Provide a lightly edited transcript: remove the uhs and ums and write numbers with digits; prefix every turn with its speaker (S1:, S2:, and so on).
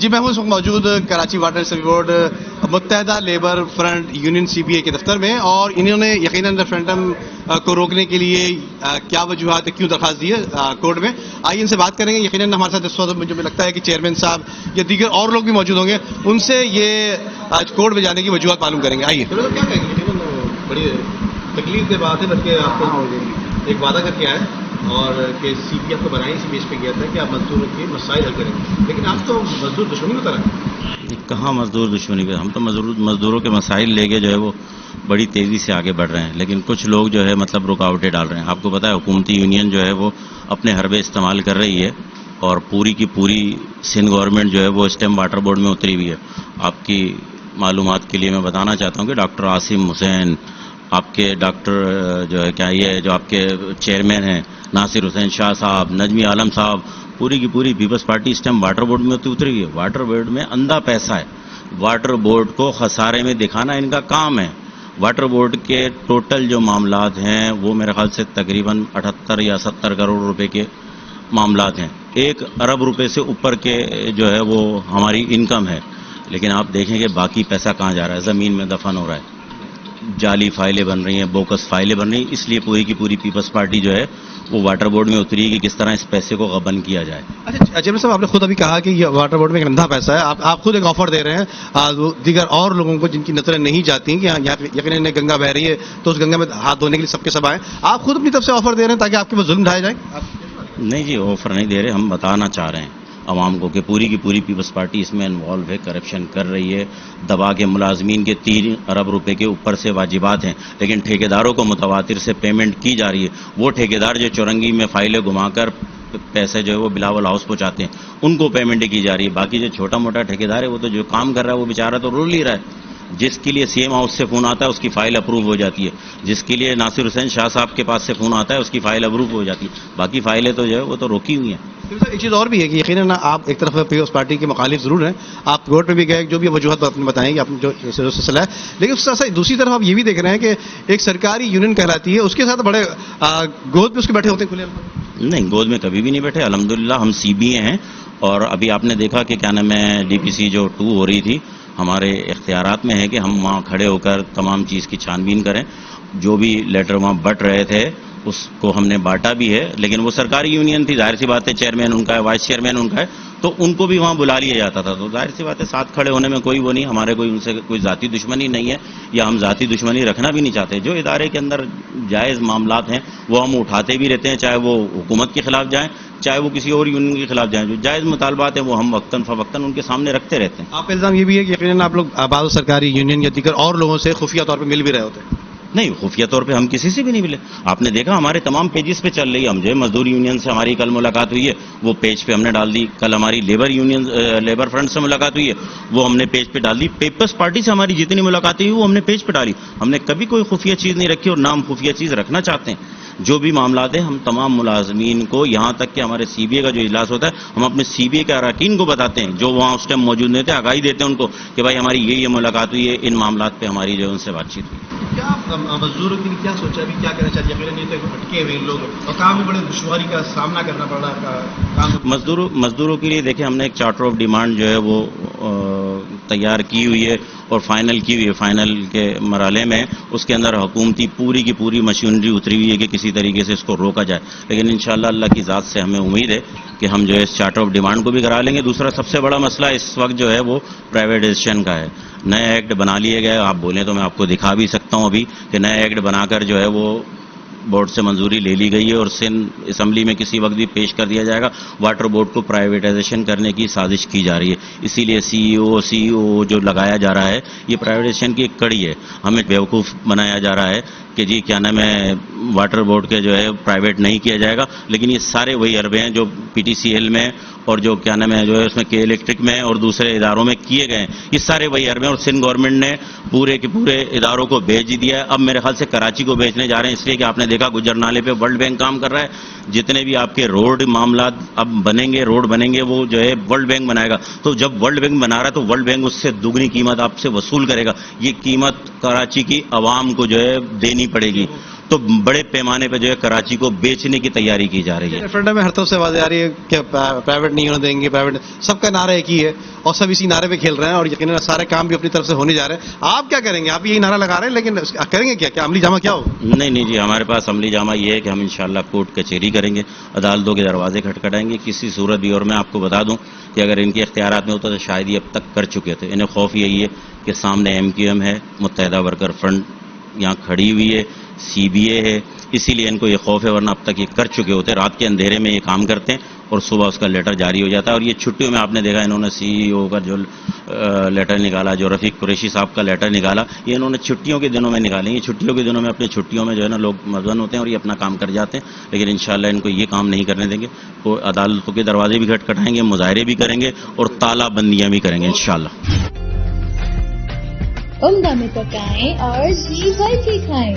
S1: جی میں ہوں اس وقت موجود Karachi water service board Muttahida labour front union C B A کے دفتر میں، اور انہوں نے یقیناً ریفرینڈم کو روکنے کے لیے کیا وجوہات کیوں درخواست دی ہے کورٹ میں، آئیے ان سے بات کریں گے۔ یقیناً ہمارے ساتھ اس وقت مجھے لگتا ہے کہ چیئرمین صاحب یا دیگر اور لوگ بھی موجود ہوں گے، ان سے یہ آج کورٹ میں جانے کی وجوہات معلوم کریں گے۔ آئیے کیا کہیں گے؟ بڑی تکلیف کے بات ہے، بلکہ آپ کو ایک وعدہ کر کے آئے اور کہ سی پی آپ کو بنائی اسی بیس پہ کیا تھا کہ آپ مزدوروں کے مسائل حل کریں، لیکن آپ تو مزدور دشمنی کی طرح۔
S2: کہاں مزدور دشمنی پہ، ہم تو مزدوروں کے مسائل لے کے جو ہے وہ بڑی تیزی سے آگے بڑھ رہے ہیں، لیکن کچھ لوگ جو ہے مطلب رکاوٹیں ڈال رہے ہیں۔ آپ کو پتہ ہے حکومتی یونین جو ہے وہ اپنے حربے استعمال کر رہی ہے، اور پوری کی پوری سندھ گورنمنٹ جو ہے وہ اس ٹائم واٹر بورڈ میں اتری ہوئی ہے۔ آپ کی معلومات کے لیے میں بتانا چاہتا ہوں کہ ڈاکٹر عاصم حسین، آپ کے ڈاکٹر جو ہے کیا یہ جو آپ کے چیئرمین ہیں ناصر حسین شاہ صاحب، نجمی عالم صاحب، پوری کی پوری پیپلز پارٹی اس ٹائم واٹر بورڈ میں اتری ہوئی ہے۔ واٹر بورڈ میں اندھا پیسہ ہے، واٹر بورڈ کو خسارے میں دکھانا ان کا کام ہے۔ واٹر بورڈ کے ٹوٹل جو معاملات ہیں وہ میرے خیال سے تقریباً 78 یا 70 کروڑ روپے کے معاملات ہیں، 1 ارب روپے سے اوپر کے جو ہے وہ ہماری انکم ہے، لیکن آپ دیکھیں کہ باقی پیسہ کہاں جا رہا ہے، زمین میں دفن ہو رہا ہے، جعلی فائلیں بن رہی ہیں، بوکس فائلیں بن رہی ہیں۔ اس لیے پوری کی پوری پیپلز پارٹی جو ہے وہ واٹر بورڈ میں اتری ہے کہ کس طرح اس پیسے کو غبن کیا جائے۔
S1: اچھا چیئرمین صاحب، آپ نے خود ابھی کہا کہ یہ واٹر بورڈ میں ایک اندھا پیسہ ہے، آپ خود ایک آفر دے رہے ہیں دیگر اور لوگوں کو جن کی نظریں نہیں جاتی کہ یہاں یقیناً گنگا بہ رہی ہے تو اس گنگا میں ہاتھ دھونے کے لیے سب کے سب آئیں، آپ خود اپنی طرف سے آفر دے رہے ہیں تاکہ آپ کے پاس ظلم ڈھائے جائیں؟
S2: نہیں جی، آفر نہیں دے رہے، ہم بتانا چاہ رہے ہیں عوام کو کہ پوری کی پوری پیپلز پارٹی اس میں انوالو ہے، کرپشن کر رہی ہے، دبا کے ملازمین کے 3 ارب روپے کے اوپر سے واجبات ہیں، لیکن ٹھیکیداروں کو متواتر سے پیمنٹ کی جا رہی ہے۔ وہ ٹھیکیدار جو چورنگی میں فائلیں گھما کر پیسے جو ہے وہ بلاول ہاؤس پہنچاتے ہیں، ان کو پیمنٹ کی جا رہی ہے۔ باقی جو چھوٹا موٹا ٹھیکیدار ہے وہ تو جو کام کر رہا ہے وہ بیچارہ تو رول ہی رہا ہے، جس کے لیے سی ایم ہاؤس سے فون آتا ہے اس کی فائل اپروو ہو جاتی ہے، جس کے لیے ناصر حسین شاہ صاحب کے پاس سے فون آتا ہے اس کی فائل اپروو ہو جاتی ہے، باقی فائلیں تو جو ہے وہ تو روکی ہوئی ہیں۔
S1: ایک چیز اور بھی ہے کہ یقیناً آپ ایک طرف پیپلز پارٹی کے مخالف ضرور ہیں، آپ کورٹ میں بھی گئے، جو بھی وجوہات آپ نے بتائیں گے آپ جو سلسلہ ہے، لیکن اس سے دوسری طرف آپ یہ بھی دیکھ رہے ہیں کہ ایک سرکاری یونین کہلاتی ہے، اس کے ساتھ بڑے گود پہ اس کے بیٹھے ہوتے ہیں کھلے۔
S2: نہیں، گود میں کبھی بھی نہیں بیٹھے، الحمدللہ ہم سی بی اے ہیں، اور ابھی آپ نے دیکھا کہ کیا نام ہے ڈی پی سی جو 2 ہو رہی تھی، ہمارے اختیارات میں ہے کہ ہم وہاں کھڑے ہو کر تمام چیز کی چھان بین کریں۔ جو بھی لیٹر وہاں بٹ رہے تھے اس کو ہم نے بانٹا بھی ہے، لیکن وہ سرکاری یونین تھی، ظاہر سی بات ہے چیئرمین ان کا ہے، وائس چیئرمین ان کا ہے، تو ان کو بھی وہاں بلا لیا جاتا تھا، تو ظاہر سی بات ہے ساتھ کھڑے ہونے میں کوئی وہ نہیں، ہمارے کوئی ان سے کوئی ذاتی دشمنی نہیں ہے، یا ہم ذاتی دشمنی رکھنا بھی نہیں چاہتے۔ جو ادارے کے اندر جائز معاملات ہیں وہ ہم اٹھاتے بھی رہتے ہیں، چاہے وہ حکومت کے خلاف جائیں چاہے وہ کسی اور یونین کے خلاف جائیں، جو جائز مطالبات ہیں وہ ہم وقتاً فوقتاً ان کے سامنے رکھتے رہتے ہیں۔
S1: آپ کا الزام یہ بھی ہے کہ یقیناً آپ لوگ بعض سرکاری یونین یا دیگر اور لوگوں سے خفیہ طور پہ مل بھی رہے ہوتے ہیں؟
S2: نہیں، خفیہ طور پہ ہم کسی سے بھی نہیں ملے، آپ نے دیکھا ہمارے تمام پیجز پہ چل رہی ہے، ہم جو مزدور یونین سے ہماری کل ملاقات ہوئی ہے وہ پیج پہ ہم نے ڈال دی، کل ہماری لیبر فرنٹ سے ملاقات ہوئی ہے وہ ہم نے پیج پہ ڈال دی، پیپلز پارٹی سے ہماری جتنی ملاقاتیں ہوئی وہ ہم نے پیج پہ ڈالی، ہم نے کبھی کوئی خفیہ چیز نہیں رکھی اور نہ ہم خفیہ چیز رکھنا چاہتے ہیں۔ جو بھی معاملات ہیں ہم تمام ملازمین کو، یہاں تک کہ ہمارے سی بی اے کا جو اجلاس ہوتا ہے ہم اپنے سی بی اے کے اراکین کو بتاتے ہیں، جو وہاں اس ٹائم موجود نہیں تھے، آگاہی دیتے ہیں ان کو کہ بھائی ہماری یہ ملاقات ہوئی ہے، ان معاملات پہ ہماری جو ان سے بات چیت ہوئی۔
S1: کیا مزدوروں کے لیے کیا سوچا ابھی کیا کرنا چاہیے؟ یقیناً یہ تو اٹکے ہوئے لوگ اور کام میں بڑے دشواری کا سامنا کرنا پڑ رہا ہے۔
S2: مزدوروں کے لیے دیکھیں ہم نے ایک چارٹر آف ڈیمانڈ جو ہے وہ تیار کی ہوئی ہے اور فائنل کی ہوئی ہے، فائنل کے مرحلے میں اس کے اندر حکومتی پوری کی پوری مشینری اتری ہوئی ہے کہ کسی طریقے سے اس کو روکا جائے، لیکن انشاءاللہ اللہ کی ذات سے ہمیں امید ہے کہ ہم جو ہے اس چارٹر آف ڈیمانڈ کو بھی کرا لیں گے۔ دوسرا سب سے بڑا مسئلہ اس وقت جو ہے وہ پرائیویٹائزیشن کا ہے، نئے ایکٹ بنا لیے گئے، آپ بولیں تو میں آپ کو دکھا بھی سکتا ہوں ابھی کہ نئے ایکٹ بنا کر جو ہے وہ بورڈ سے منظوری لے لی گئی ہے اور سندھ اسمبلی میں کسی وقت بھی پیش کر دیا جائے گا۔ واٹر بورڈ کو پرائیویٹائزیشن کرنے کی سازش کی جا رہی ہے، اسی لیے سی ای او جو لگایا جا رہا ہے یہ پرائیویٹائزیشن کی ایک کڑی ہے، ہمیں بیوقوف بنایا جا رہا ہے کہ جی کیا نام ہے واٹر بورڈ کے جو ہے پرائیویٹ نہیں کیا جائے گا، لیکن یہ سارے وہی عربے ہیں جو پی ٹی سی ایل میں اور جو کیا نام ہے جو ہے اس میں کے الیکٹرک میں اور دوسرے اداروں میں کیے گئے ہیں، یہ سارے وہی عربے ہیں، اور سندھ گورنمنٹ نے پورے کے پورے اداروں کو بھیج دیا ہے۔ اب میرے خیال سے کراچی کو بھیجنے جا رہے ہیں، اس لیے کہ آپ نے دیکھا گجر نالے پہ ورلڈ بینک کام کر رہا ہے، جتنے بھی آپ کے روڈ معاملات اب بنیں گے، روڈ بنیں گے، وہ جو ہے ورلڈ بینک بنائے گا، تو جب ورلڈ بینک بنا رہا ہے تو ورلڈ بینک اس سے دگنی قیمت آپ سے وصول کرے گا، یہ قیمت کراچی کی عوام کو جو ہے دینی پڑے گی، تو بڑے پیمانے پہ جو ہے کراچی کو بیچنے کی تیاری کی جا رہی ہے.
S1: ریفرنڈم میں ہر طرف سے آوازیں آ رہی ہے کہ پرائیویٹ نہیں ہونے دیں گے, پرائیویٹ, سب کا نعرہ ایک ہی ہے اور سب اسی نعرے پہ کھیل رہے ہیں اور یقیناً سارے کام بھی اپنی طرف سے ہونے جا رہے ہیں. آپ کیا کریں گے؟ آپ یہی نعرہ لگا رہے ہیں لیکن کریں گے کیا عملی جامہ کیا ہوگا؟
S2: نہیں جی, ہمارے پاس عملی جامہ یہ ہے کہ ہم انشاءاللہ کورٹ کچہری کریں گے, عدالتوں کے دروازے کھٹکھٹائیں گے کسی صورت بھی. اور میں آپ کو بتا دوں کہ اگر ان کے اختیارات میں ہوتا تو شاید یہ اب تک کر چکے تھے. انہیں خوف یہی ہے کہ سامنے MQM ہے, متحدہ ورکر فرنٹ یہاں کھڑی ہوئی ہے, CBA ہے, اسی لیے ان کو یہ خوف ہے, ورنہ اب تک یہ کر چکے ہوتے. رات کے اندھیرے میں یہ کام کرتے ہیں اور صبح اس کا لیٹر جاری ہو جاتا ہے. اور یہ چھٹیوں میں آپ نے دیکھا انہوں نے CEO کا جو لیٹر نکالا, جو رفیق قریشی صاحب کا لیٹر نکالا, یہ انہوں نے چھٹیوں کے دنوں میں نکالیں گے. چھٹیوں کے دنوں میں اپنی چھٹیوں میں جو ہے نا لوگ مدون ہوتے ہیں اور یہ اپنا کام کر جاتے ہیں. لیکن انشاءاللہ ان کو یہ کام نہیں کرنے دیں گے. وہ عدالتوں کے دروازے بھی کھٹکھٹائیں گے, مظاہرے بھی کریں گے اور تالہ بندیاں بھی کریں گے انشاءاللہ.
S3: عمدہ میں پکائیں اور جی بھر کے کھائیں.